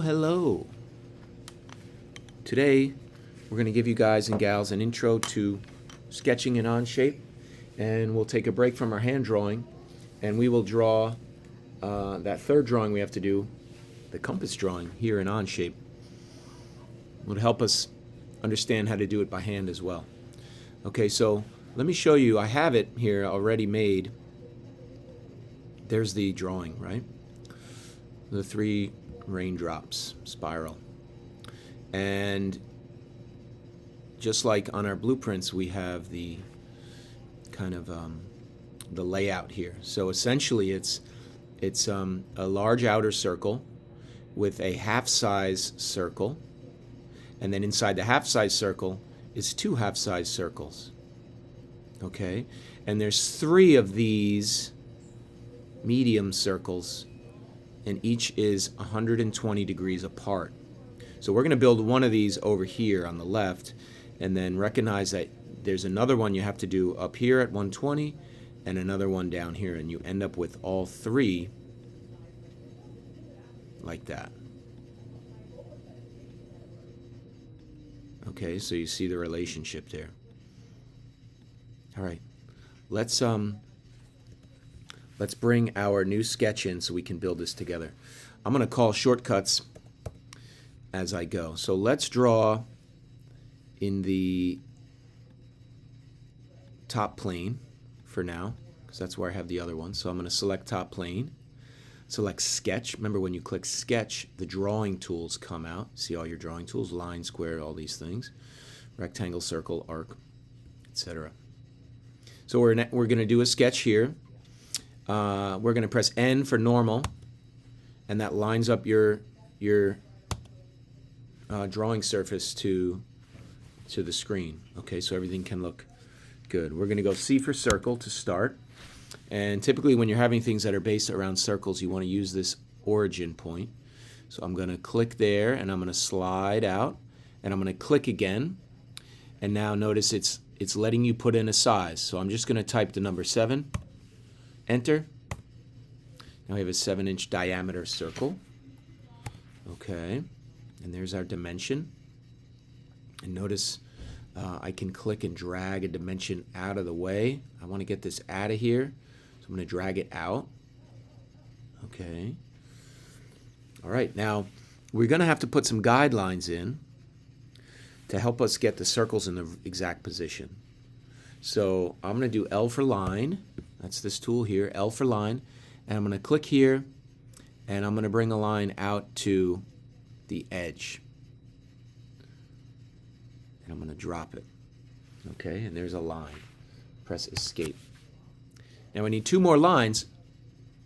Hello. Today we're going to give you guys and gals an intro to sketching in OnShape, and we'll take a break from our hand drawing and we will draw that third drawing we have to do, the compass drawing here in OnShape. It will help us understand how to do it by hand as well. Okay, so let me show you. I have it here already made. There's the drawing, right? The 3 raindrops spiral. And just like on our blueprints, we have the kind of the layout here. So essentially it's a large outer circle with a half-size circle, and then inside the half-size circle is 2 half-size circles. Okay, and there's 3 of these medium circles, and each is 120 degrees apart. So we're going to build one of these over here on the left, and then recognize that there's another one you have to do up here at 120 and another one down here, and you end up with all 3 like that. Okay, so you see the relationship there. All right, let's bring our new sketch in so we can build this together. I'm going to call shortcuts as I go. So let's draw in the top plane for now, because that's where I have the other one. So I'm going to select top plane, select sketch. Remember, when you click sketch, the drawing tools come out. See all your drawing tools, line, square, all these things, rectangle, circle, arc, etc. So we're going to do a sketch here. We're going to press N for normal, and that lines up your drawing surface to the screen. Okay, so everything can look good. We're going to go C for circle to start, and typically when you're having things that are based around circles, you want to use this origin point. So I'm going to click there, and I'm going to slide out, and I'm going to click again, and now notice it's letting you put in a size. So I'm just going to type the number 7, enter. Now we have a 7-inch diameter circle. Okay, and there's our dimension. And notice I can click and drag a dimension out of the way. I want to get this out of here, so I'm going to drag it out. Okay. All right, now we're going to have to put some guidelines in to help us get the circles in the exact position. So I'm going to do L for line. That's this tool here, L for line. And I'm going to click here, and I'm going to bring a line out to the edge. And I'm going to drop it. Okay, and there's a line. Press escape. Now I need 2 more lines.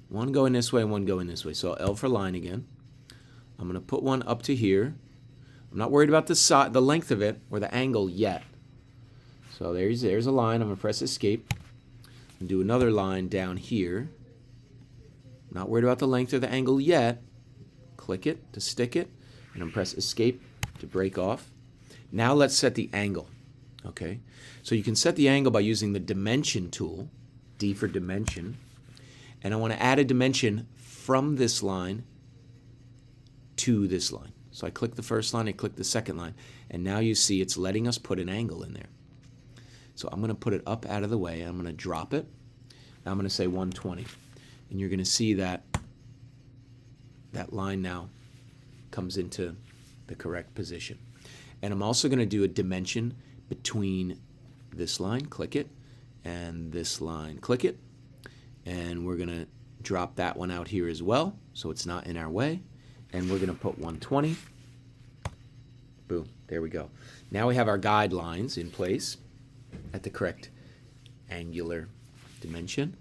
One going this way and one going this way. So L for line again. I'm going to put one up to here. I'm not worried about the length of it or the angle yet. So there's a line. I'm going to press escape and do another line down here. I'm not worried about the length or the angle yet. Click it to stick it, and I'm press escape to break off. Now let's set the angle. Okay, so you can set the angle by using the dimension tool, D for dimension, and I want to add a dimension from this line to this line. So I click the first line, I click the second line, and now you see it's letting us put an angle in there. So I'm going to put it up out of the way. I'm going to drop it. I'm going to say 120. And you're going to see that that line now comes into the correct position. And I'm also going to do a dimension between this line, click it, and this line, click it. And we're going to drop that one out here as well, so it's not in our way. And we're going to put 120. Boom, there we go. Now we have our guidelines in place at the correct angular dimension.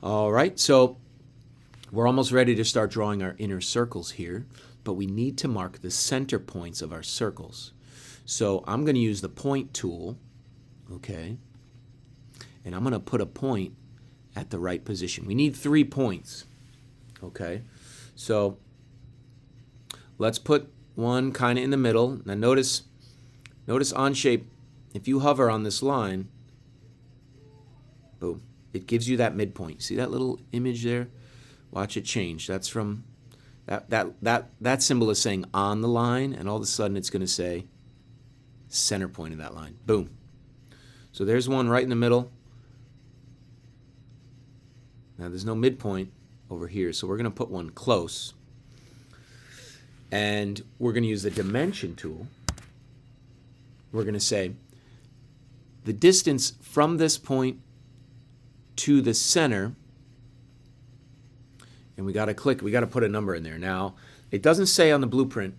All right, so we're almost ready to start drawing our inner circles here, but we need to mark the center points of our circles. So I'm going to use the point tool, okay, and I'm going to put a point at the right position. We need 3 points, okay, so let's put one kind of in the middle. Now notice OnShape, if you hover on this line, boom, it gives you that midpoint. See that little image there? Watch it change. That's from That symbol is saying on the line, and all of a sudden it's going to say center point of that line. Boom. So there's one right in the middle. Now there's no midpoint over here, so we're going to put one close. And we're going to use the dimension tool. We're going to say the distance from this point to the center, and we got to click, we got to put a number in there. Now, it doesn't say on the blueprint,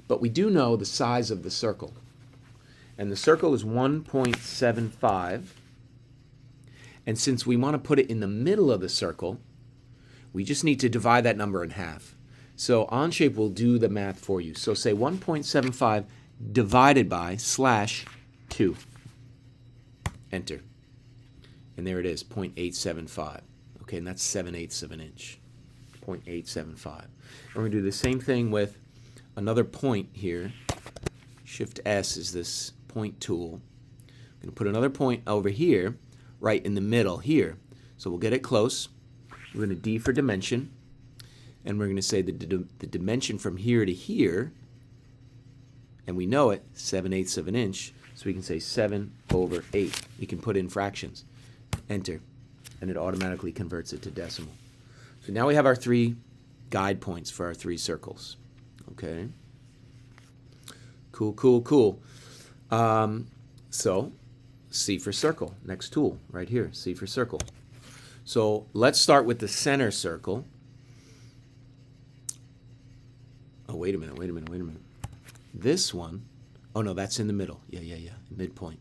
but we do know the size of the circle. And the circle is 1.75. And since we want to put it in the middle of the circle, we just need to divide that number in half. So OnShape will do the math for you. So say 1.75 divided by /2. Enter. And there it is, 0.875. Okay, and that's 7/8 of an inch. 0.875. And we're going to do the same thing with another point here. Shift+S is this point tool. I'm going to put another point over here, right in the middle here. So we'll get it close. We're going to D for dimension. And we're going to say the dimension from here to here, and we know it, 7/8 of an inch, so we can say 7/8. We can put in fractions. Enter, and it automatically converts it to decimal. So now we have our 3 guide points for our 3 circles. Okay. Cool, cool, cool. So C for circle, next tool, right here, C for circle. So let's start with the center circle. Oh, wait a minute. This one, oh no, that's in the middle. Yeah. Midpoint.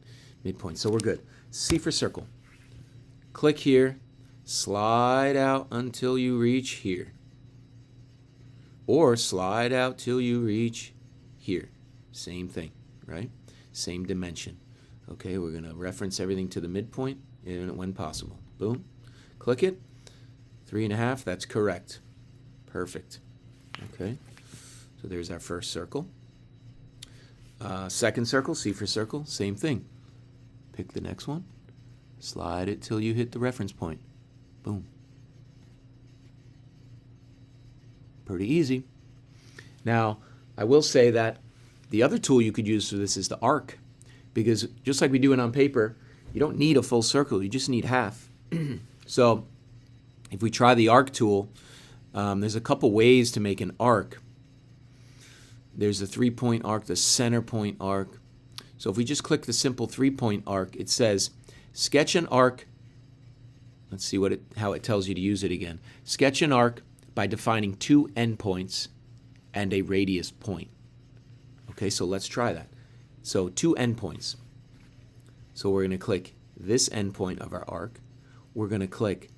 So we're good. C for circle. Click here, slide out until you reach here. Or slide out till you reach here. Same thing, right? Same dimension. Okay, we're going to reference everything to the midpoint when possible. Boom. Click it. 3.5, that's correct. Perfect. Okay. So there's our first circle. Second circle, C for circle, same thing. Pick the next one. Slide it till you hit the reference point. Boom. Pretty easy. Now, I will say that the other tool you could use for this is the arc. Because just like we do it on paper, you don't need a full circle, you just need half. So if we try the arc tool, there's a couple ways to make an arc. There's the 3-point arc, the center point arc. So if we just click the simple 3-point arc, it says sketch an arc. Let's see how it tells you to use it again. Sketch an arc by defining 2 endpoints and a radius point. Okay, so let's try that. So 2 endpoints. So we're going to click this endpoint of our arc. We're going to click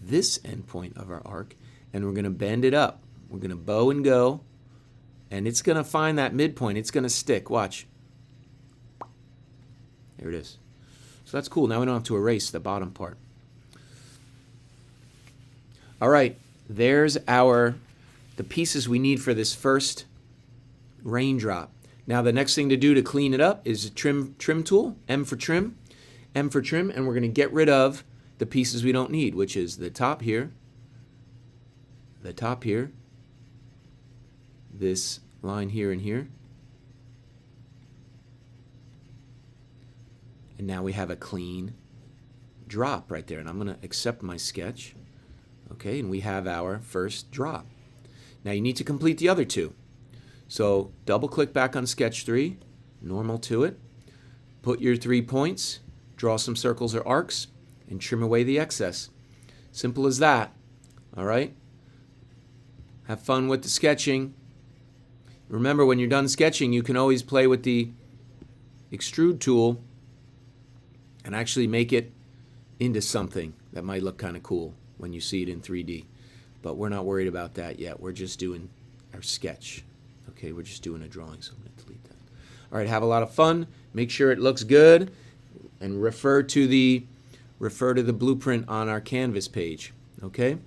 this endpoint of our arc, and we're going to bend it up. We're going to bow and go. And it's going to find that midpoint. It's going to stick. Watch. There it is. So that's cool. Now we don't have to erase the bottom part. All right. There's the pieces we need for this first raindrop. Now the next thing to do to clean it up is a trim tool. M for trim. And we're going to get rid of the pieces we don't need, which is the top here, this line here and here. And now we have a clean drop right there. And I'm going to accept my sketch. Okay, and we have our first drop. Now you need to complete the other 2. So double click back on sketch 3, normal to it. Put your 3 points, draw some circles or arcs, and trim away the excess. Simple as that. All right? Have fun with the sketching. Remember, when you're done sketching, you can always play with the extrude tool and actually make it into something that might look kind of cool when you see it in 3D. But we're not worried about that yet. We're just doing our sketch. Okay, we're just doing a drawing, so I'm going to delete that. All right, have a lot of fun. Make sure it looks good, and refer to the blueprint on our Canvas page. Okay?